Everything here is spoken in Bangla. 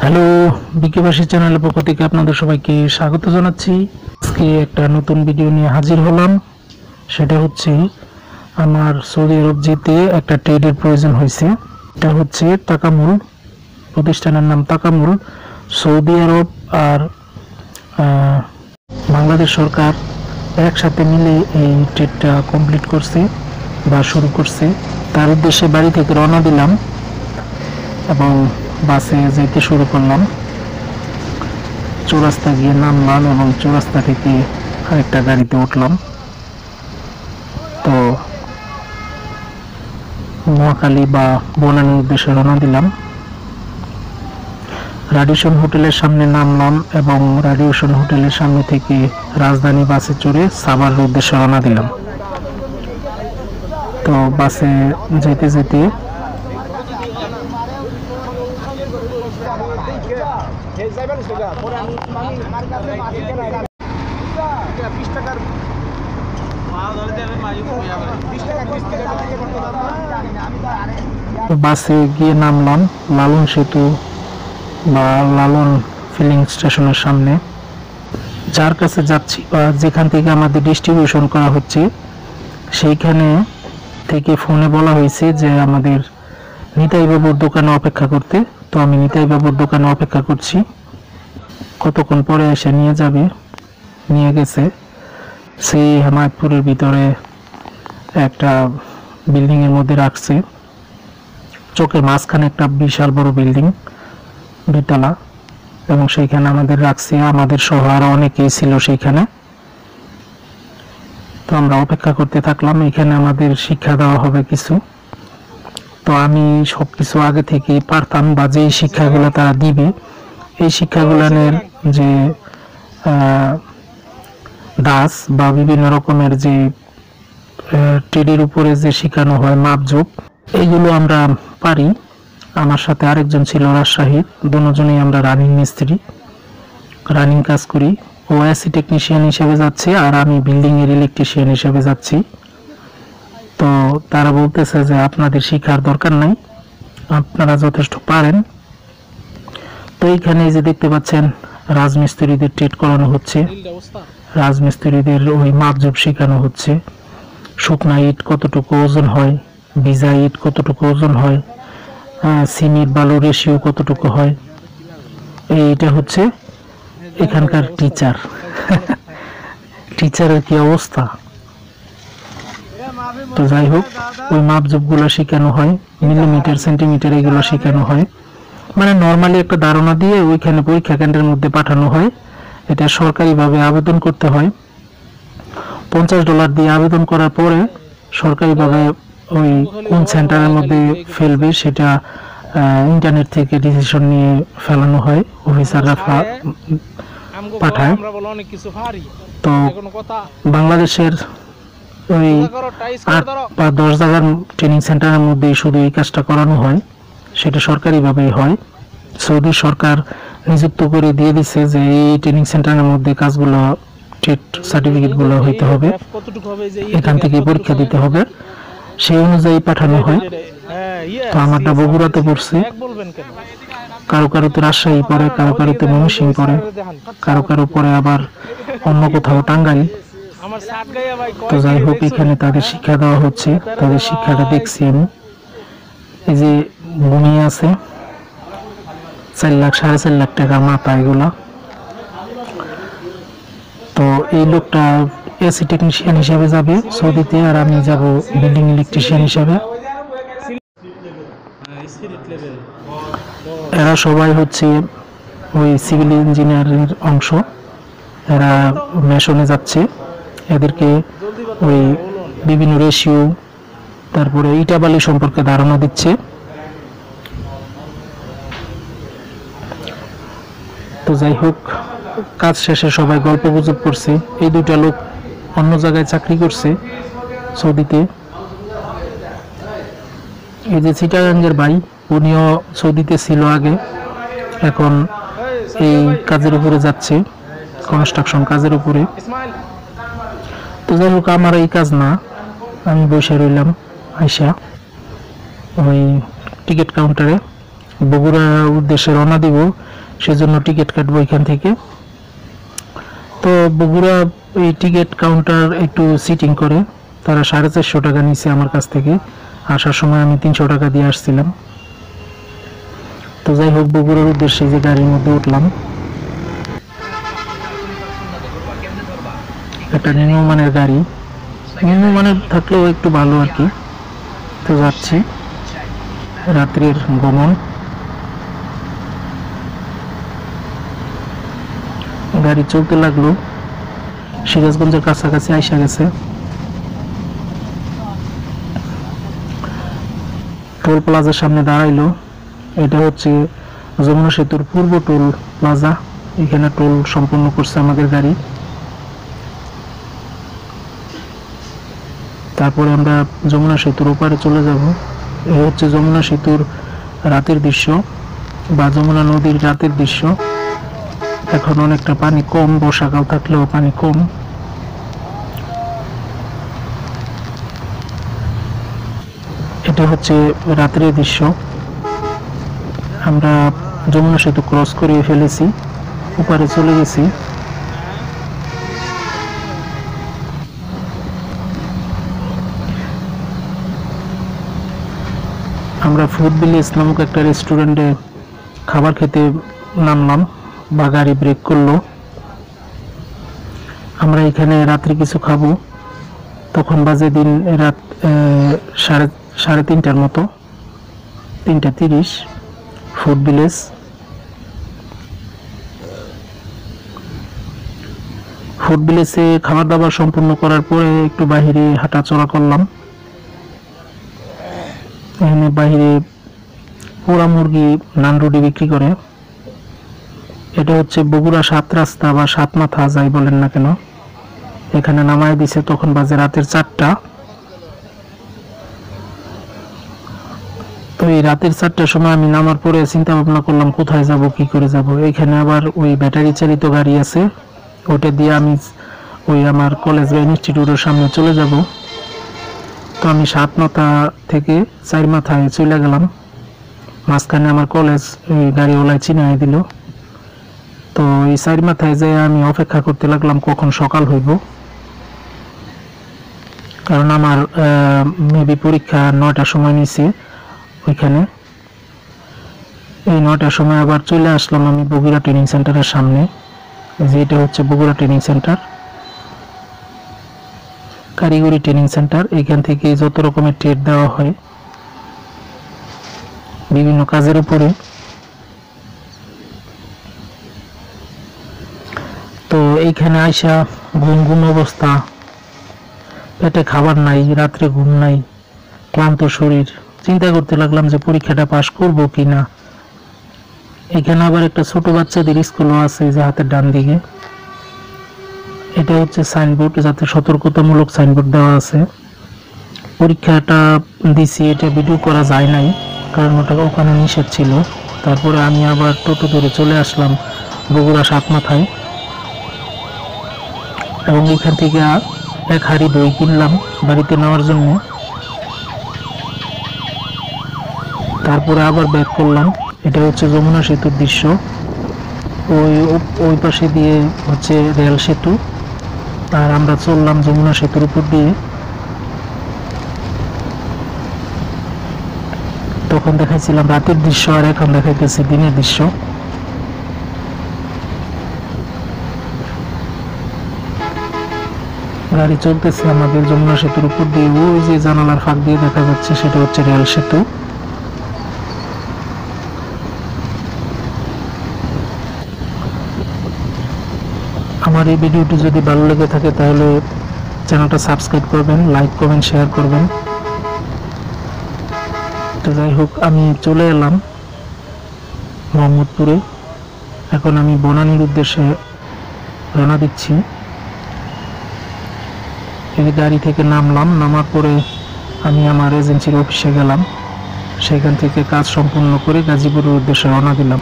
হ্যালো, বিকেবাসী চ্যানেলের পক্ষ থেকে আপনাদের সবাইকে স্বাগত জানাচ্ছি। আজকে একটা নতুন ভিডিও নিয়ে হাজির হলাম। সেটা হচ্ছে আমার সৌদি আরব যেতে একটা ট্রেডের প্রয়োজন হয়েছে। এটা হচ্ছে তাকামুল, প্রতিষ্ঠানের নাম তাকামুল। সৌদি আরব আর বাংলাদেশ সরকার একসাথে মিলে এই ট্রেডটা কমপ্লিট করছে বা শুরু করছে। তার উদ্দেশ্যে বাড়ি থেকে রওনা দিলাম এবং বাসে যেতে শুরু করলাম। চৌরাস্তা গিয়ে নামলাম এবং চৌরাস্তা থেকে আরেকটা গাড়িতে উঠলাম। তো নোয়াখালী বা বনানীর উদ্দেশ্যে রওনা দিলাম। রাডিসন হোটেলের সামনে নামলাম এবং রাডিসন হোটেলের সামনে থেকে রাজধানী বাসে চড়ে সাভার উদ্দেশ্যে রওনা দিলাম। তো বাসে যেতে যেতে বাসে গিয়ে নামলাম লালন সেতু বা লালন ফিলিং স্টেশনের সামনে। যার কাছে যাচ্ছি বা যেখান থেকে আমাদের ডিস্ট্রিবিউশন করা হচ্ছে সেইখানে থেকে ফোনে বলা হয়েছে যে আমাদের নিতাই বাবুর দোকানে অপেক্ষা করতে। তো আমি নিতাই বাবুর দোকানে অপেক্ষা করছি, কতক্ষণ পরে এসে নিয়ে যাবে। নিয়ে গেছে সেই হেমায়তপুরের ভিতরে একটা বিল্ডিং এর মধ্যে রাখছে। চোখের মাঝখানে একটা বিশাল বড় বিল্ডিং, দুতলা, এবং সেইখানে আমাদের রাখছে। আমাদের সহ আরো অনেকেই ছিল সেইখানে। তো আমরা অপেক্ষা করতে থাকলাম। এখানে আমাদের শিক্ষা দেওয়া হবে কিছু। তো আমি সবকিছু আগে থেকে পারতাম, বা যে শিক্ষাগুলো তারা দিবে এই শিক্ষাগুলোর যে দাস বা বিভিন্ন রকমের যে ট্রেডের উপরে যে শেখানো হয় মাপজোক, এইগুলো আমরা পারি। আমার সাথে আরেকজন ছিল রাজশাহী, দুজনেই আমরা রানিং মিস্ত্রি, রানিং কাজ করি। ও এসি টেকনিশিয়ান হিসেবে যাচ্ছে আর আমি বিল্ডিং এর ইলেকট্রিশিয়ান হিসেবে যাচ্ছি। তো তারা বলতেছে যে আপনাদের শিক্ষার দরকার নাই, আপনারা যথেষ্ট পারেন। তো এইখানে যে দেখতে পাচ্ছেন রাজমিস্ত্রিদের ট্রেড করানো হচ্ছে, রাজমিস্ত্রিদের ওই মাপজোক শেখানো হচ্ছে। শুকনা ইট কতটুকু ওজন হয়, ভিজা ইট কতটুকু ওজন হয়, সিমেন্ট বালু রেশিও কতটুকু হয়। এইটা হচ্ছে এখানকার টিচার। টিচারের কি অবস্থা। তো যাই হোক, ওই মাপজোক গুলো শেখানো হয়, মিলিমিটার সেন্টিমিটার এগুলো শেখানো হয়। মানে নর্মালি একটা ধারণা দিয়ে ওইখানে পরীক্ষা কেন্দ্রের মধ্যে পাঠানো হয়। এটা সরকারিভাবে আবেদন করতে হয়। $50 দিয়ে আবেদন করার পরে সরকারিভাবে ওই কোন সেন্টারের মধ্যে ফেলবে সেটা ইন্টারনেট থেকে ডিসিশন নিয়ে ফেলানো হয়, অফিসাররা পাঠায়। তো বাংলাদেশের ওই 8 বা 10 জায়গার ট্রেনিং সেন্টারের মধ্যে শুধু এই কাজটা করানো হয়, সেটা সরকারিভাবেই হয়। সৌদি সরকার নিযুক্ত করে দিয়ে দিচ্ছে যে এই ট্রেনিং সেন্টারের মধ্যে কাজগুলো, ট্রেড সার্টিফিকেটগুলো হইতে হবে, এখান থেকে পরীক্ষা দিতে হবে, সেই অনুযায়ী পাঠানো হয়। তো আমারটা বগুড়াতে পড়ছে, কারো কারোতে রাজশাহী পড়ে, কারো কারোতে ময়মনসিংহ পড়ে, কারো কারো পরে আবার অন্য কোথাও টাঙ্গাইল। তো যাই হোক, এখানে তাদের শিক্ষা দেওয়া হচ্ছে, তাদের শিক্ষাটা দেখছি আমি। এই যে ঘুমিয়ে আছে 4 লাখ 4.5 লাখ টাকা মাথা এগুলা। তো এই লোকটা এসি টেকনিশিয়ান হিসেবে যাবে সৌদিতে, আর আমি যাব বিল্ডিং ইলেকট্রিশিয়ান হিসেবে। এরা সবাই হচ্ছে ওই সিভিল ইঞ্জিনিয়ারের অংশ, এরা মেশনে যাচ্ছে। এদেরকে ওই বিভিন্ন রেশিও, তারপরে ইটাবালি সম্পর্কে ধারণা দিচ্ছে। তো যাই হোক, কাজ শেষে সবাই গল্প গুজব করছে। এই দুইটা লোক অন্য জায়গায় চাকরি করছে সৌদিতে। এই যে চিটাগাঙ্গের ভাই, উনিও সৌদিতে ছিল আগে, এখন এই কাজের উপরে যাচ্ছে, কনস্ট্রাকশন কাজের উপরে। তো যাই হোক, আমার এই কাজ না, আমি বসে রইলাম আইসা ওই টিকিট কাউন্টারে। বগুড়ার উদ্দেশ্যে রওনা দিব। সেজন্য টিকিট কাটবো এখান থেকে। তো বগুড়া এই টিকিট কাউন্টার একটু সিটিং করে, তারা 450 টাকা নিছে আমার কাছ থেকে। আসার সময় আমি 300 টাকা দিয়ে আসছিলাম। তো যাই হোক, বগুড়ার উদ্দেশ্যে যে গাড়ির মধ্যে উঠলাম, একটা নিম্নমানের গাড়ি, নিম্নমানের থাকলেও একটু ভালো আর কি। তো যাচ্ছি, রাত্রির গমন। গাড়ি চলতে লাগলো, সিরাজগঞ্জের কাছাকাছি আইসা গেছে। টোল প্লাজার সামনে দাঁড়াইলো। এটা হচ্ছে যমুনা সেতুর পূর্ব টোল প্লাজা। এখানে টোল সম্পন্ন করছে আমাদের গাড়ি। তারপরে আমরা যমুনা সেতুর ওপারে চলে যাব। এই হচ্ছে যমুনা সেতুর রাতের দৃশ্য বা যমুনা নদীর রাতের দৃশ্য। এখন অনেকটা পানি কম, বর্ষাকাল থাকলেও পানি কম। এটা হচ্ছে রাত্রের দৃশ্য। আমরা যমুনা সেতু ক্রস করিয়ে ফেলেছি, ওপারে চলে গেছি। আমরা ফুড ভিলেজ নামক একটা রেস্টুরেন্টে খাবার খেতে নামলাম, বা গাড়ি ব্রেক করলো। আমরা এখানে রাত্রে কিছু খাবো। তখন বাজে দিন রাত সাড়ে তিনটার মতো, 3:30। Food village. ফুড ভিলেজে খাবার দাবার সম্পূর্ণ করার পরে একটু বাহিরে হাঁটা চলা করলাম। এখানে বাহিরে পোড়া মুরগি, নান রুটি বিক্রি করে। এটা হচ্ছে বগুড়া 7 রাস্তা বা 7 মাথা যাই বলেন না কেন। এখানে নামায় দিছে, তখন বাজে রাতের 4টা। তো এই রাতের 4টার সময় আমি নামার পরে চিন্তা ভাবনা করলাম কোথায় যাব, কি করে যাব। এখানে আবার ওই ব্যাটারি চালিত গাড়ি আছে, ওটা দিয়ে আমি ওই আমার কলেজ বা ইনস্টিটিউটের সামনে চলে যাব। তো আমি 7 মাথা থেকে 4 মাথায় চলে গেলাম। মাঝখানে আমার কলেজ ওই গাড়িওয়ালায় চিনাই দিল। তো এই 4 মাথায় যেয়ে আমি অপেক্ষা করতে লাগলাম কখন সকাল হইব, কারণ আমার মেবি পরীক্ষা 9টার সময় নিয়েছি ওইখানে। এই 9টার সময় আবার চলে আসলাম আমি বগুড়া ট্রেনিং সেন্টারের সামনে। যেটা হচ্ছে বগুড়া ট্রেনিং সেন্টার, কারিগরি ট্রেনিং সেন্টার। এখান থেকে যত রকমের ট্রেড দেওয়া হয় বিভিন্ন কাজের উপরে। তো এইখানে আইসা ঘুম অবস্থা, পেটে খাবার নাই, রাত্রে ঘুম নাই, ক্লান্ত শরীর। চিন্তা করতে লাগলাম যে পরীক্ষাটা পাশ করব কিনা। এখানে আবার একটা ছোট বাচ্চাদের স্কুলও আছে, যে হাতের ডান দিকে। এটা হচ্ছে সাইনবোর্ড, যাতে সতর্কতামূলক সাইনবোর্ড দেওয়া আছে। পরীক্ষাটা দিছি, এটা ভিডিও করা যায় নাই কারণ ওটা ওখানে নিষেধ ছিল। তারপরে আমি আবার টোটো ধরে চলে আসলাম বগুড়া 7 মাথায়, এবং এখান থেকে 1 হাঁড়ি দই কিনলাম বাড়িতে নেওয়ার জন্য। তারপরে আবার ব্যাক করলাম। এটা হচ্ছে যমুনা সেতুর দৃশ্য। ওই পাশে দিয়ে হচ্ছে রেল সেতু, আর আমরা চললাম যমুনা সেতুর উপর দিয়ে। তখন দেখাইছিলাম রাতের দৃশ্য, আর এখন দেখাইতেছি দিনের দৃশ্য। গাড়ি চলতেছে আমাদের যমুনা সেতুর উপর দিয়ে। ওই যে জানালার ফাঁক দিয়ে দেখা যাচ্ছে, সেটা হচ্ছে রেল সেতু। আমার এই ভিডিওটি যদি ভালো লেগে থাকে তাহলে চ্যানেলটা সাবস্ক্রাইব করবেন, লাইক কমেন্ট শেয়ার করবেন। তো যাই হোক, আমি চলে এলাম মোহাম্মদপুরে। এখন আমি বনানীর উদ্দেশ্যে রওনা দিচ্ছি। এই গাড়ি থেকে নামলাম, নামার পরে আমি আমার এজেন্সির অফিসে গেলাম। সেখান থেকে কাজ সম্পূর্ণ করে গাজীপুরের উদ্দেশ্যে রওনা দিলাম।